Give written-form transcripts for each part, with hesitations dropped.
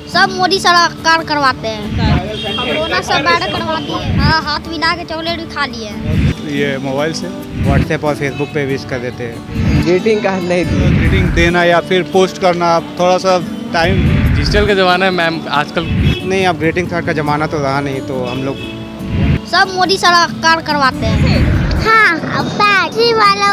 सब मोदी सरकार करवाते हैं। कोरोना सब मैडम करवाती है। हाँ, हाथ मिला के चॉकलेट भी खा लिए हैं। ये मोबाइल से व्हाट्सएप और फेसबुक पे विश कर देते हैं। ग्रीटिंग कार्ड नहीं दी। ग्रीटिंग देना या फिर पोस्ट करना, थोड़ा सा टाइम डिजिटल का ज़माना है मैम आजकल। नहीं, अब ग्रीटिंग कार्ड का ज़माना तो रहा नहीं, तो हम लोग सब मोदी सरकार करवाते हैं। हाँ, बैटरी वाला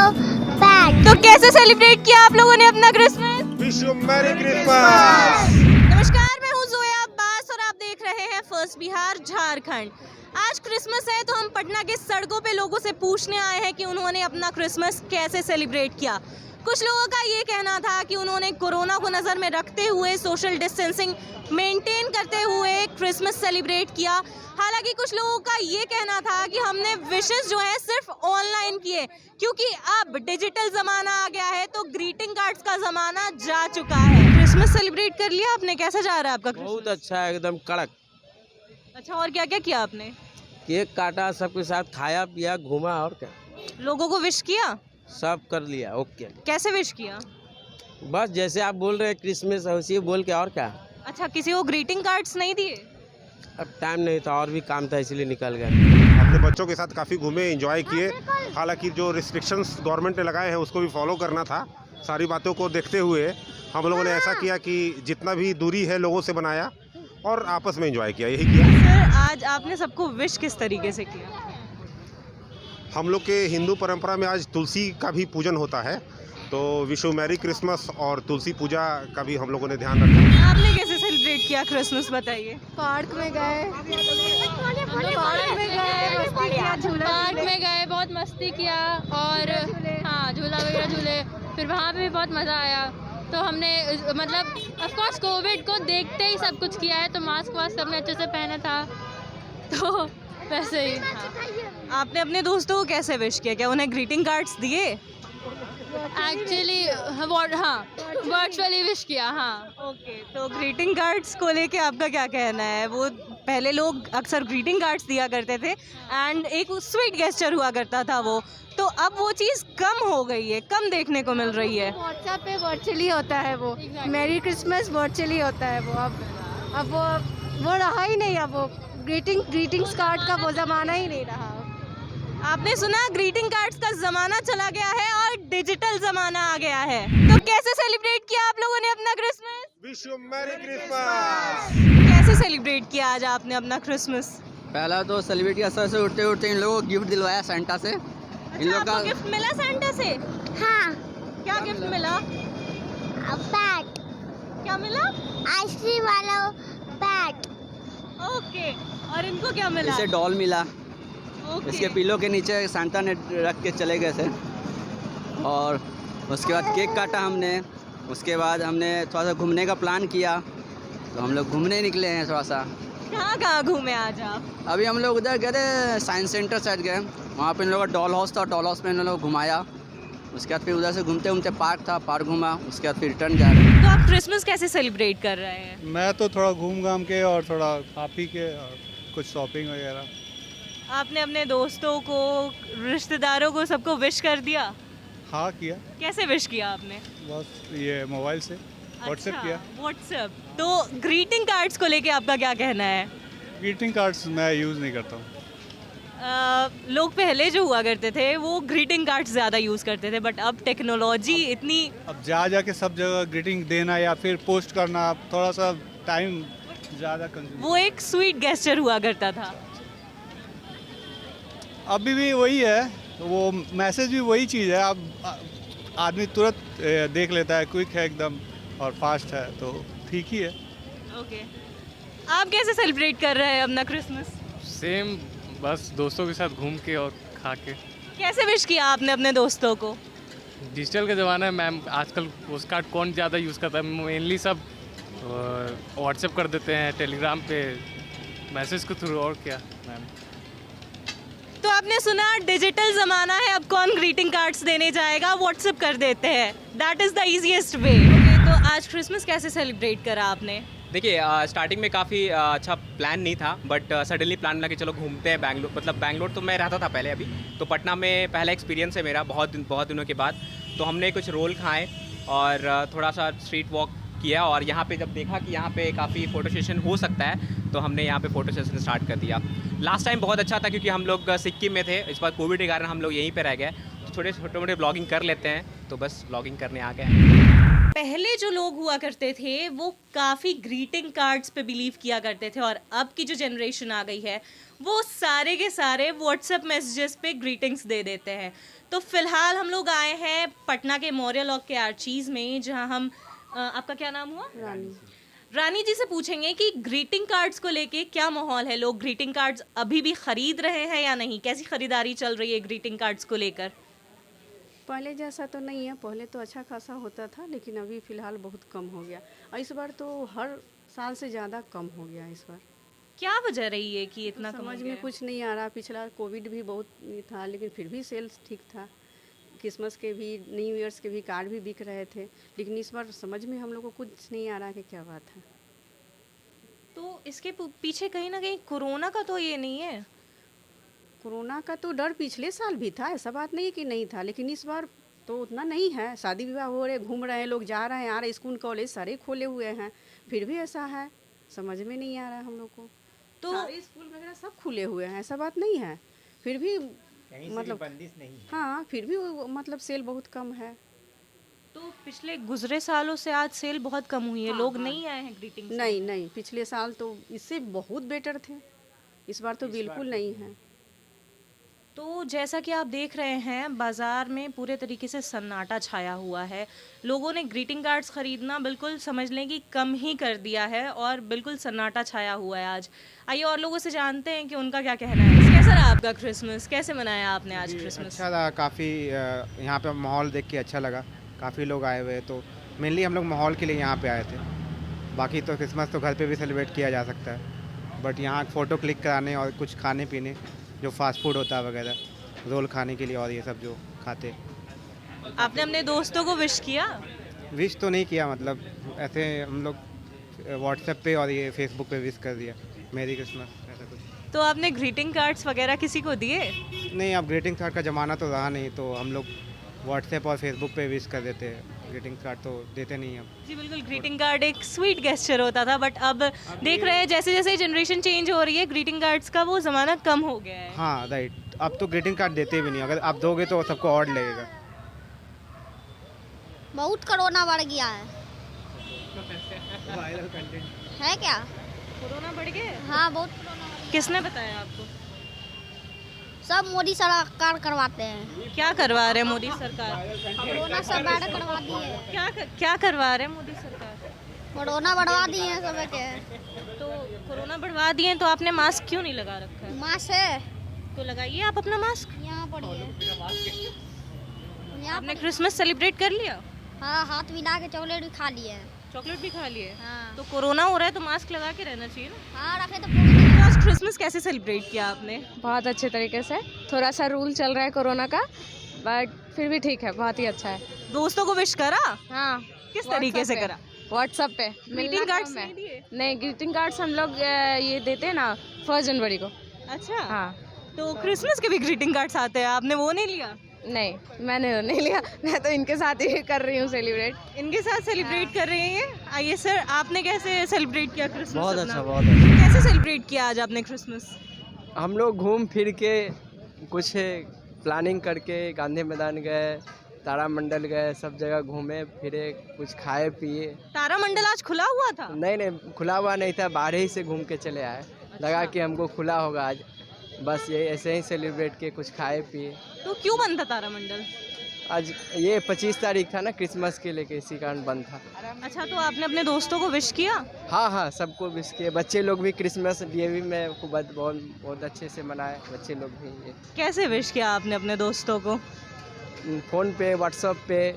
बैग। तो कैसे सेलिब्रेट किया आप लोगों ने अपना Christmas? Wish you merry Christmas. नमस्कार, मैं हूँ जोया अब्बास और आप देख रहे हैं फर्स्ट बिहार झारखंड। आज क्रिसमस है तो हम पटना के सड़कों पे लोगों से पूछने आए हैं कि उन्होंने अपना क्रिसमस कैसे सेलिब्रेट किया। कुछ लोगों का ये कहना था कि उन्होंने कोरोना को नज़र में रखते हुए सोशल डिस्टेंसिंग मेंटेन करते हुए क्रिसमस सेलिब्रेट किया। हालांकि कुछ लोगों का ये कहना था कि हमने विशेस जो है सिर्फ ऑनलाइन किए, क्योंकि अब डिजिटल ज़माना आ गया है तो ग्रीटिंग कार्ड्स का ज़माना जा चुका है। क्रिसमस सेलिब्रेट कर लिया आपने? कैसा जा रहा है आपका क्रिसमस? बहुत अच्छा है, एकदम कड़क। अच्छा, और क्या क्या किया आपने? केक काटा, सबके साथ खाया पिया, घूमा, और क्या लोगों को विश किया? सब कर लिया। ओके, कैसे विश किया? बस जैसे आप बोल रहे हैं क्रिसमस है उसी बोल के, और क्या। अच्छा, किसी को ग्रीटिंग कार्ड्स नहीं दिए? अब टाइम नहीं था और भी काम था, इसलिए निकल गए। अपने बच्चों के साथ काफ़ी घूमे, एंजॉय किए। हालांकि जो रिस्ट्रिक्शंस गवर्नमेंट ने लगाए हैं उसको भी फॉलो करना था। सारी बातों को देखते हुए हम लोगों ने ऐसा किया कि जितना भी दूरी है लोगों से बनाया और आपस में एंजॉय किया, यही किया। सर, आज आपने सबको विश किस तरीके से किया? हम लोग के हिंदू परंपरा में आज तुलसी का भी पूजन होता है, तो विश यू मैरी क्रिसमस और तुलसी पूजा का भी हम लोगों ने ध्यान रखा। आपने कैसे सेलिब्रेट किया क्रिसमस, बताइए। पार्क में गए, पार्क में गए, बहुत मस्ती किया और हाँ झूला वगैरह झूले, फिर वहाँ पे भी बहुत मज़ा आया। तो हमने मतलब ऑफ कोर्स कोविड को देखते ही सब कुछ किया है, तो मास्क वास्क हमने अच्छे से पहना था, तो वैसे ही। हाँ। आपने अपने दोस्तों को कैसे विश किया? क्या उन्हें ग्रीटिंग कार्ड्स दिए? एक्चुअली हाँ वर्चुअली विश किया। हाँ ओके, तो ग्रीटिंग कार्ड्स को लेके आपका क्या कहना है? वो पहले लोग अक्सर ग्रीटिंग कार्ड्स दिया करते थे एंड एक स्वीट गेस्चर हुआ करता था वो, तो अब वो चीज़ कम हो गई है, कम देखने को मिल रही है। व्हाट्सएप पे वर्चुअली होता है वो। मैरी क्रिसमस वर्चुअली होता है वो। अब वो रहा ही नहीं। अब वो ग्रीटिंग्स कार्ड का वो ज़माना ही नहीं रहा। आपने सुना ग्रीटिंग कार्ड्स का ज़माना चला गया है और डिजिटल ज़माना आ गया है। तो कैसे सेलिब्रेट किया आप लोगों ने अपना Christmas? Wish you merry Christmas. कैसे सेलिब्रेट किया आज आपने अपना क्रिसमस? पहला तो सेलिब्रेट किया, सर से उठते उठते इन लोगों को गिफ्ट दिलवाया सेंटा से। इन लोगों का गिफ्ट मिला सेंटा से? हाँ, क्या गिफ्ट मिला? बैग। क्या मिला? आइसक्रीम वाला बैग। ओके, और इनको क्या मिला? इसे डॉल मिला। ओके। इसके पिलो के नीचे सांता ने रख के चले गए थे, और उसके बाद केक काटा हमने। उसके बाद हमने थोड़ा सा घूमने का प्लान किया, तो हम लोग घूमने निकले हैं थोड़ा सा। कहाँ कहाँ घूमे आज आप? अभी हम लोग उधर गए थे, साइंस सेंटर साइड गए, वहाँ पे इन लोगों का डॉल हाउस था, डॉल हाउस में इन लोग घुमाया। उसके बाद फिर उधर से घूमते घूमते पार्क था, पार्क घूमा। उसके बाद फिर रिटर्न जा रहे हैं। तो आप क्रिसमस कैसे सेलिब्रेट कर रहे हैं? मैं तो थोड़ा घूम घाम के और थोड़ा खा पी के और कुछ शॉपिंग वगैरह। आपने अपने दोस्तों को, रिश्तेदारों को, सबको विश कर दिया? हाँ किया, कैसे विश किया आपने? बस ये मोबाइल से व्हाट्सएप किया। व्हाट्सएप। तो ग्रीटिंग कार्ड्स को लेके आपका क्या कहना है? ग्रीटिंग कार्ड्स मैं यूज़ नहीं करता हूँ। लोग पहले जो हुआ करते थे वो ग्रीटिंग कार्ड्स ज़्यादा यूज़ करते थे, बट अब टेक्नोलॉजी इतनी। अब जा के सब जगह ग्रीटिंग देना या फिर पोस्ट करना, थोड़ा सा टाइम ज़्यादा कंज्यूम। वो एक स्वीट गेस्चर हुआ करता था। अभी भी वही है, वो मैसेज भी वही चीज़ है। अब आदमी तुरंत देख लेता है, क्विक है एकदम और फास्ट है, तो ठीक ही है। ओके, आप कैसे सेलिब्रेट कर रहे हैं अपना क्रिसमस? सेम, बस दोस्तों के साथ घूम के और खा के। कैसे विश किया आपने अपने दोस्तों को? डिजिटल का ज़माना है मैम आजकल, पोस्ट कार्ड कौन ज़्यादा यूज़ करता है? मेनली सब व्हाट्सएप कर देते हैं, टेलीग्राम पे मैसेज के थ्रू, और क्या मैम। तो आपने सुना डिजिटल ज़माना है, अब कौन ग्रीटिंग कार्ड्स देने जाएगा, व्हाट्सएप कर देते हैं। दैट इज़ द ईजीएस्ट वे। तो आज क्रिसमस कैसे सेलिब्रेट करा आपने? देखिए, स्टार्टिंग में काफ़ी अच्छा प्लान नहीं था, बट सडनली प्लान बना कि चलो घूमते हैं बैंगलोर। मतलब बैंगलोर तो मैं रहता था पहले, अभी तो पटना में पहला एक्सपीरियंस है मेरा बहुत दिनों के बाद। तो हमने कुछ रोल खाए और थोड़ा सा स्ट्रीट वॉक किया और यहाँ पे जब देखा कि यहाँ पे काफ़ी फ़ोटो सेशन हो सकता है तो हमने यहाँ पे फ़ोटो सेशन स्टार्ट कर दिया। लास्ट टाइम बहुत अच्छा था क्योंकि हम लोग सिक्किम में थे, इस बार कोविड के कारण हम लोग यहीं पे रह गए, तो छोटे मोटे ब्लॉगिंग कर लेते हैं, तो बस ब्लॉगिंग करने आ गए। पहले जो लोग हुआ करते थे वो काफ़ी ग्रीटिंग कार्ड्स पे बिलीव किया करते थे और अब की जो जनरेशन आ गई है वो सारे के सारे व्हाट्सएप मैसेजेस पे ग्रीटिंग्स दे देते हैं। तो फिलहाल हम लोग आए हैं पटना के मौर्य लॉक के आर्चीज़ में, जहां हम आपका क्या नाम हुआ? रानी जी से पूछेंगे कि ग्रीटिंग कार्ड्स को लेके क्या माहौल है, लोग ग्रीटिंग कार्ड्स अभी भी खरीद रहे हैं या नहीं, कैसी खरीदारी चल रही है ग्रीटिंग कार्ड्स को लेकर? पहले जैसा तो नहीं है, पहले तो अच्छा खासा होता था, लेकिन अभी फ़िलहाल बहुत कम हो गया और इस बार तो हर साल से ज़्यादा कम हो गया इस बार। क्या वजह रही है कि इतना कम समझ हो गया? में कुछ नहीं आ रहा। पिछला कोविड भी बहुत था लेकिन फिर भी सेल्स ठीक था, क्रिसमस के भी न्यू ईयर्स के भी कार्ड भी बिक रहे थे, लेकिन इस बार समझ में हम लोग को कुछ नहीं आ रहा कि क्या बात है। तो इसके पीछे कहीं ना कहीं कोरोना का तो ये नहीं है? कोरोना का तो डर पिछले साल भी था, ऐसा बात नहीं कि नहीं था, लेकिन इस बार तो उतना नहीं है। शादी विवाह हो रहे, घूम रहे हैं लोग, जा रहे हैं आ रहे, स्कूल कॉलेज सारे खोले हुए हैं, फिर भी ऐसा है, समझ में नहीं आ रहा है हम लोग को। तो सारे स्कूल वगैरह सब खुले हुए हैं, ऐसा बात नहीं है, फिर भी मतलब बंदिश नहीं है। हाँ, फिर भी मतलब सेल बहुत कम है। तो पिछले गुजरे सालों से आज सेल बहुत कम हुई है। हाँ, लोग हाँ। नहीं आए हैं ग्रीटिंग? नहीं, पिछले साल तो इससे बहुत बेटर थे, इस बार तो बिल्कुल नहीं है। तो जैसा कि आप देख रहे हैं बाज़ार में पूरे तरीके से सन्नाटा छाया हुआ है। लोगों ने ग्रीटिंग कार्ड्स ख़रीदना बिल्कुल समझ लें कि कम ही कर दिया है और बिल्कुल सन्नाटा छाया हुआ है आज। आइए और लोगों से जानते हैं कि उनका क्या कहना है। कैसा रहा आपका क्रिसमस, कैसे मनाया आपने आज क्रिसमस? अच्छा रहा, काफ़ी यहाँ पे माहौल देख के अच्छा लगा, काफ़ी लोग आए हुए, तो मेनली हम लोग माहौल के लिए यहाँ पे आए थे। बाकी तो क्रिसमस तो घर पे भी सेलिब्रेट किया जा सकता है, बट यहाँ फ़ोटो क्लिक कराने और कुछ खाने पीने जो फास्ट फूड होता है वगैरह, रोल खाने के लिए और ये सब जो खाते। आपने अपने दोस्तों को विश किया? विश तो नहीं किया, मतलब ऐसे हम लोग व्हाट्सएप पे और ये फेसबुक पे विश कर दिया, मेरी क्रिसमस ऐसा कुछ। तो आपने ग्रीटिंग कार्ड्स वगैरह किसी को दिए? नहीं, अब ग्रीटिंग कार्ड का ज़माना तो रहा नहीं, तो हम लोग व्हाट्सएप और फेसबुक पे विश कर देते हैं, ग्रीटिंग कार्ड तो देते नहीं अब। जी बिल्कुल, ग्रीटिंग कार्ड एक स्वीट गेस्चर होता था, बट अब देख रहे हैं जैसे जैसे जनरेशन चेंज हो रही है ग्रीटिंग कार्ड्स का वो ज़माना कम हो गया है। हाँ राइट, अब तो ग्रीटिंग कार्ड देते भी नहीं, अगर आप दोगे तो सबको ऑड लगेगा। बहुत कोरोना बढ़ गया है। वायरल कंटेंट है क्या? कोरोना बढ़ गया? हाँ, बहुत कोरोना। किसने बताया आपको? सब मोदी सरकार करवाते हैं। क्या करवा रहे हैं मोदी सरकार? कोरोना सब बैड करवा दिए। क्या करवा रहे हैं मोदी सरकार? कोरोना बढ़वा दिए हैं सब के। तो कोरोना बढ़वा दिए तो आपने मास्क क्यों नहीं लगा रखा है? मास्क है तो लगाइए आप अपना मास्क। यहाँ पड़ी है। आपने क्रिसमस सेलिब्रेट कर लिया? हाँ, हाथ मिला के चॉकलेट भी खा लिए। चॉकलेट भी खा लिए? हाँ। तो कोरोना हो रहा है तो मास्क लगा के रहना चाहिए ना। हाँ, रखे तो पूरी। तो आज क्रिसमस कैसे सेलिब्रेट किया आपने? बहुत अच्छे तरीके से, थोड़ा सा रूल चल रहा है कोरोना का, बट फिर भी ठीक है, बहुत ही अच्छा है। दोस्तों को विश करा? हाँ। किस तरीके से करा? व्हाट्सएप पे। ग्रीटिंग कार्ड्स नहीं दिए? नहीं, ग्रीटिंग कार्ड्स हम लोग ये देते हैं ना 1 जनवरी को। अच्छा। हाँ। तो क्रिसमस के भी ग्रीटिंग कार्ड्स आते हैं, आपने वो नहीं लिया? नहीं, मैंने नहीं लिया, मैं तो इनके साथ ही कर रही हूँ सेलिब्रेट। इनके साथ सेलिब्रेट कर रहे हैं। आइए सर, आपने कैसे सेलिब्रेट किया क्रिसमस? बहुत अपना? अच्छा, बहुत अच्छा। कैसे सेलिब्रेट किया आज आपने क्रिसमस? हम लोग घूम फिर के कुछ प्लानिंग करके गांधी मैदान गए, तारामंडल गए, सब जगह घूमे फिरे, कुछ खाए पिए। तारामंडल आज खुला हुआ था? नहीं, खुला हुआ नहीं था, बाहर ही से घूम के चले आए। लगा कि हमको खुला होगा आज, बस ये ऐसे ही सेलिब्रेट किए, कुछ खाए पिए। तो क्यों बंद था तारामंडल? आज ये 25 तारीख था ना क्रिसमस के लेके, इसी कारण बंद था। अच्छा, तो आपने अपने दोस्तों को विश किया? हाँ, सबको विश किए। बच्चे लोग भी क्रिसमस डीएवी में खूब बहुत अच्छे से मनाए, बच्चे लोग भी। ये कैसे विश किया आपने अपने दोस्तों को? फ़ोन पे, व्हाट्सएप पे,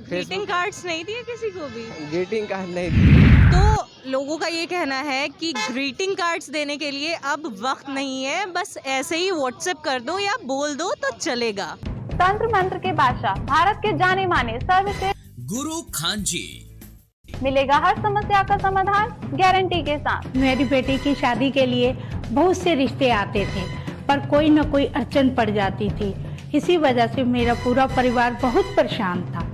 ग्रीटिंग कार्ड्स नहीं दिए किसी को भी? ग्रीटिंग कार्ड नहीं दिए। तो लोगों का ये कहना है कि ग्रीटिंग कार्ड्स देने के लिए अब वक्त नहीं है, बस ऐसे ही व्हाट्सएप कर दो या बोल दो तो चलेगा। तंत्र मंत्र के बादशाह, भारत के जाने माने सर्वश्रेष्ठ गुरु खान जी, मिलेगा हर समस्या का समाधान गारंटी के साथ। मेरी बेटी की शादी के लिए बहुत से रिश्ते आते थे, पर कोई न कोई अड़चन पड़ जाती थी। इसी वजह से मेरा पूरा परिवार बहुत परेशान था।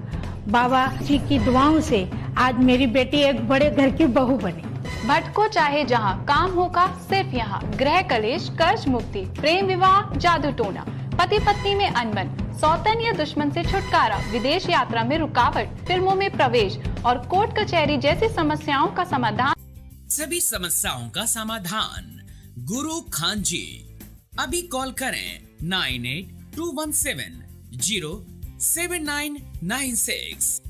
बाबा जी की दुआओं से आज मेरी बेटी एक बड़े घर की बहू बनी। भटको चाहे जहां, काम होगा सिर्फ यहाँ। गृह कलेश, कर्ज मुक्ति, प्रेम विवाह, जादू टोना, पति पत्नी में अनबन, सौतन या दुश्मन से छुटकारा, विदेश यात्रा में रुकावट, फिल्मों में प्रवेश और कोर्ट कचहरी जैसी समस्याओं का समाधान। सभी समस्याओं का समाधान गुरु खान जी। अभी कॉल करें 9821707996।